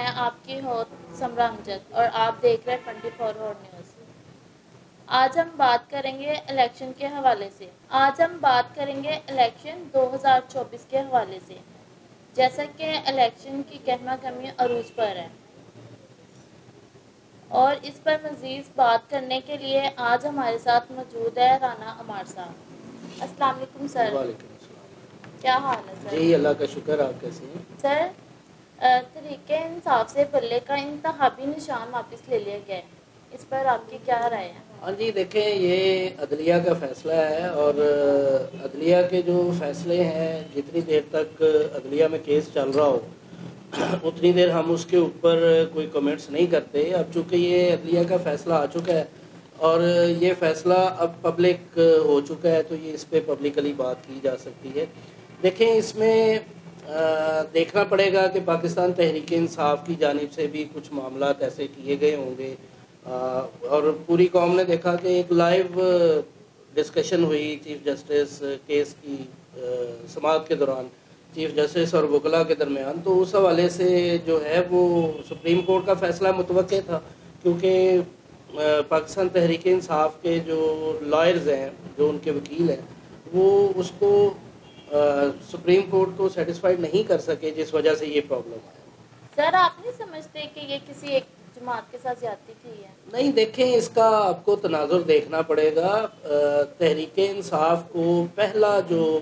میں آپ کی ہوسٹ سمرا امجد اور آپ دیکھ رہے ہیں 24 اور نیوز۔ آج ہم بات کریں گے الیکشن کے حوالے سے۔ آج ہم بات کریں گے الیکشن 2024 کے حوالے سے، جیسا کہ الیکشن کی کہما کہمی عروج پر ہے، اور اس پر مزید بات کرنے کے لیے آج ہمارے ساتھ موجود ہے رانا عمار صاحب۔ السلام علیکم سر۔ وعلیکم السلام۔ کیا حال ہے سر؟ جی اللہ کا شکر، آپ کیسے ہیں؟ سر، تحریک انصاف سے بلے کا انتخابی نشان واپس لے لیا گیا ہے، اس پر آپ کی کیا رائے ہے؟ ہاں جی دیکھیں، یہ عدلیہ کا فیصلہ ہے، اور عدلیہ کے جو فیصلے ہیں جتنی دیر تک عدلیہ میں کیس چل رہا ہو اتنی دیر ہم اس کے اوپر کوئی کمنٹس نہیں کرتے۔ اب چونکہ یہ عدلیہ کا فیصلہ آ چکا ہے اور یہ فیصلہ اب پبلک ہو چکا ہے، تو یہ اس پہ پبلکلی بات کی جا سکتی ہے۔ دیکھیں، اس میں دیکھنا پڑے گا کہ پاکستان تحریک انصاف کی جانب سے بھی کچھ معاملات ایسے کیے گئے ہوں گے، اور پوری قوم نے دیکھا کہ ایک لائیو ڈسکشن ہوئی چیف جسٹس کیس کی سماعت کے دوران چیف جسٹس اور وکلاء کے درمیان، تو اس حوالے سے جو ہے وہ سپریم کورٹ کا فیصلہ متوقع تھا، کیونکہ پاکستان تحریک انصاف کے جو لائرز ہیں، جو ان کے وکیل ہیں، وہ اس کو سپریم کورٹ کو سیٹسفائیڈ نہیں کر سکے، جس وجہ سے یہ پرابلم ہے۔ سر، آپ نہیں سمجھتے کہ یہ کسی ایک جماعت کے ساتھ زیادتی کی ہے؟ نہیں، دیکھیں اس کا آپ کو تناظر دیکھنا پڑے گا۔ تحریک انصاف کو پہلا جو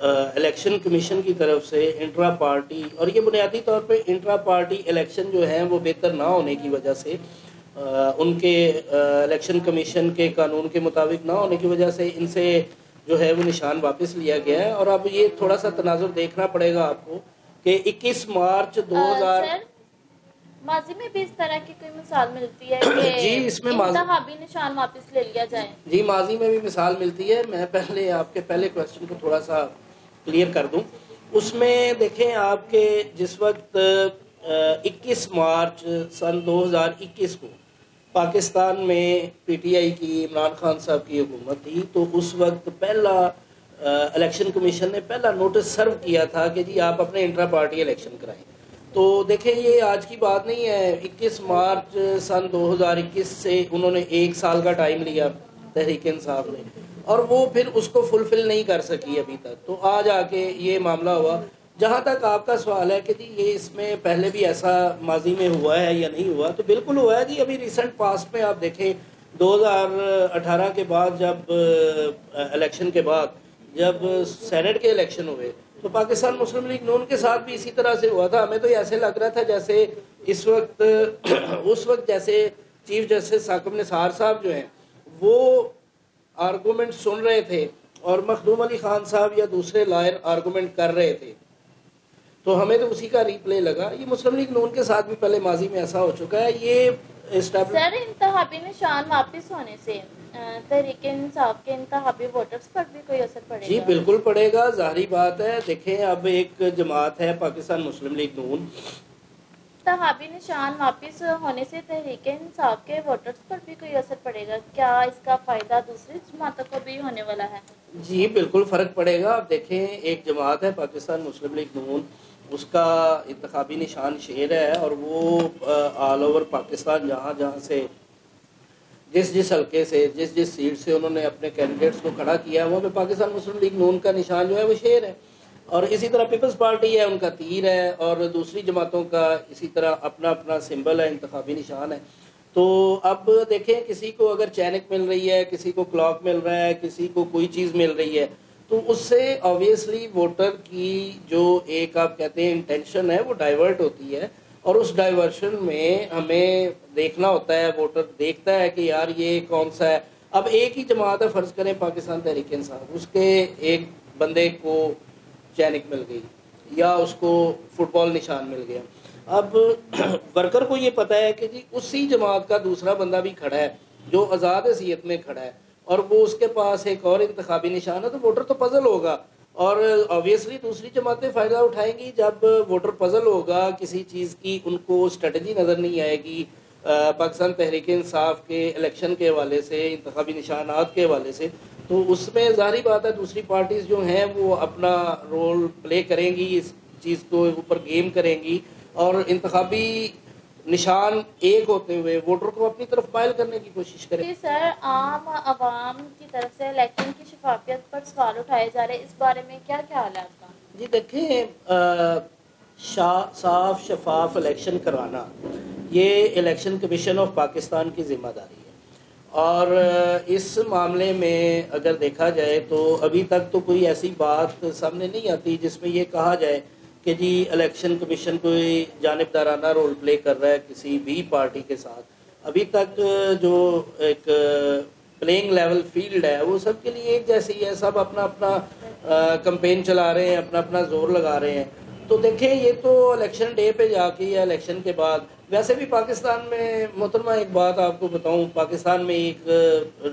الیکشن کمیشن کی طرف سے انٹرا پارٹی، اور یہ بنیادی طور پہ انٹرا پارٹی الیکشن جو ہیں وہ بہتر نہ ہونے کی وجہ سے، ان کے الیکشن کمیشن کے قانون کے مطابق نہ ہونے کی وجہ سے ان سے جو ہے وہ نشان واپس لیا گیا ہے۔ اور اب یہ تھوڑا سا تناظر دیکھنا پڑے گا آپ کو کہ 21 مارچ 2000 سر، ماضی میں بھی اس طرح کی کوئی مثال ملتی ہے کہ جی اس میں انتخابی نشان واپس لے لیا جائے؟ جی ماضی میں بھی مثال ملتی ہے۔ میں پہلے آپ کے پہلے کویسچن کو تھوڑا سا کلیئر کر دوں۔ اس میں دیکھیں آپ کے جس وقت 21 مارچ سن 2021 کو پاکستان میں پی ٹی آئی کی عمران خان صاحب کی حکومت تھی، تو اس وقت پہلا الیکشن کمیشن نے پہلا نوٹس سرو کیا تھا کہ جی آپ اپنے انٹرا پارٹی الیکشن کرائیں۔ تو دیکھیں یہ آج کی بات نہیں ہے، 21 مارچ سن 2021 سے انہوں نے 1 سال کا ٹائم لیا تحریک انصاف نے، اور وہ پھر اس کو فلفل نہیں کر سکی ابھی تک، تو آج آ کے یہ معاملہ ہوا۔ جہاں تک آپ کا سوال ہے کہ جی یہ اس میں پہلے بھی ایسا ماضی میں ہوا ہے یا نہیں ہوا، تو بالکل ہوا ہے جی۔ ابھی ریسنٹ پاسٹ میں آپ دیکھیں 2018 کے بعد، جب الیکشن کے بعد جب سینٹ کے الیکشن ہوئے، تو پاکستان مسلم لیگ نون کے ساتھ بھی اسی طرح سے ہوا تھا۔ ہمیں تو ایسے لگ رہا تھا جیسے اس وقت جیسے چیف جسٹس ثاقب نثار صاحب جو ہیں وہ آرگومنٹ سن رہے تھے اور مخدوم علی خان صاحب یا دوسرے لائر آرگومنٹ کر رہے تھے، تو ہمیں تو اسی کا ریپلے لگا۔ یہ مسلم لیگ نون کے ساتھ بھی پہلے ماضی میں ایسا ہو چکا ہے۔ یہ سر، انتخابی نشان واپس ہونے سے تحریک انصاف کے انتخابی ووٹرز پر بھی کوئی اثر پڑے گا؟ جی بالکل پڑے گا، ظاہری بات ہے۔ دیکھیں اب ایک جماعت ہے پاکستان مسلم لیگ نون، انتخابی نشان واپس ہونے سے تحریک انصاف کے ووٹرز پر بھی کوئی اثر پڑے گا؟ کیا اس کا فائدہ دوسری جماعتوں کو بھی ہونے والا ہے؟ جی بالکل فرق پڑے گا۔ آپ دیکھیں ایک جماعت ہے پاکستان مسلم لیگ نون، اس کا انتخابی نشان شیر ہے، اور وہ آل اوور پاکستان جہاں جہاں سے جس حلقے سے جس سیٹ سے انہوں نے اپنے کینڈیڈیٹس کو کھڑا کیا، وہاں پہ پاکستان مسلم لیگ نون کا نشان جو ہے وہ شیر ہے، اور اسی طرح پیپلز پارٹی ہے، ان کا تیر ہے، اور دوسری جماعتوں کا اسی طرح اپنا اپنا سمبل ہے، انتخابی نشان ہے۔ تو اب دیکھیں کسی کو اگر چینک مل رہی ہے، کسی کو کلاک مل رہا ہے، کسی کو کوئی چیز مل رہی ہے، تو اس سے آبویسلی ووٹر کی جو ایک آپ کہتے ہیں انٹینشن ہے وہ ڈائیورٹ ہوتی ہے، اور اس ڈائیورشن میں ہمیں دیکھنا ہوتا ہے، ووٹر دیکھتا ہے کہ یار یہ کون سا ہے۔ اب ایک ہی جماعت ہے، فرض کریں پاکستان تحریک انصاف، اس کے ایک بندے کو چینک مل گئی یا اس کو فٹ بال نشان مل گیا، اب ورکر کو یہ پتا ہے کہ جی اسی جماعت کا دوسرا بندہ بھی کھڑا ہے جو آزاد حیثیت میں کھڑا ہے، اور وہ اس کے پاس ایک اور انتخابی نشان ہے، تو ووٹر تو پزل ہوگا، اور آبویسلی دوسری جماعتیں فائدہ اٹھائیں گی۔ جب ووٹر پزل ہوگا کسی چیز کی، ان کو اسٹریٹجی نظر نہیں آئے گی پاکستان تحریک انصاف کے الیکشن کے حوالے سے، انتخابی نشانات کے حوالے سے، تو اس میں ظاہری بات ہے دوسری پارٹیز جو ہیں وہ اپنا رول پلے کریں گی، اس چیز کو اوپر گیم کریں گی، اور انتخابی نشان ایک ہوتے ہوئے ووٹر کو اپنی طرف مائل کرنے کی کوشش کریں. جی سر، عام عوام کی طرف سے الیکشن کی شفافیت پر سوال اٹھائے جا رہے ہیں، اس بارے میں کیا خیال ہے آپ کا؟ جی دیکھیں، صاف شفاف الیکشن کروانا یہ الیکشن کمیشن آف پاکستان کی ذمہ داری ہے، اور اس معاملے میں اگر دیکھا جائے تو ابھی تک تو کوئی ایسی بات سامنے نہیں آتی جس میں یہ کہا جائے کہ جی الیکشن کمیشن کوئی جانبدارانہ رول پلے کر رہا ہے کسی بھی پارٹی کے ساتھ. ابھی تک جو ایک پلینگ لیول فیلڈ ہے وہ سب کے لیے ایک جیسی ہے، سب اپنا اپنا کمپین چلا رہے ہیں، اپنا اپنا زور لگا رہے ہیں. تو دیکھیں یہ تو الیکشن ڈے پہ جا کے یا الیکشن کے بعد، ویسے بھی پاکستان میں محترمہ ایک بات آپ کو بتاؤں، پاکستان میں ایک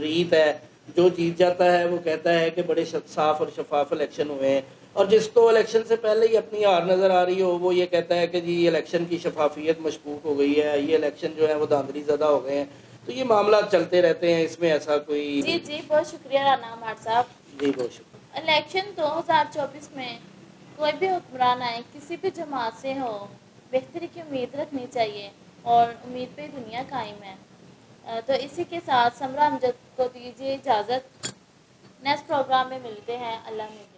ریت ہے، جو جیت جاتا ہے وہ کہتا ہے کہ بڑے صاف اور شفاف الیکشن ہوئے ہیں، اور جس کو الیکشن سے پہلے ہی اپنی ہار نظر آ رہی ہو وہ یہ کہتا ہے کہ جی الیکشن کی شفافیت مشکوک ہو گئی ہے، یہ الیکشن جو ہے وہ دھاندلی زدہ ہو گئے ہیں. تو یہ معاملات چلتے رہتے ہیں، اس میں ایسا کوئی. جی بہت شکریہ رانا عمار صاحب. جی بہت شکریہ. الیکشن 2024 میں کوئی بھی حکمران آئے، کسی بھی جماعت سے ہو، بہتری کی امید رکھنی چاہیے، اور امید پہ دنیا قائم ہے. تو اسی کے ساتھ سمرہ امجد کو دیجیے اجازت. نیکسٹ پروگرام میں ملتے ہیں. اللہ حافظ.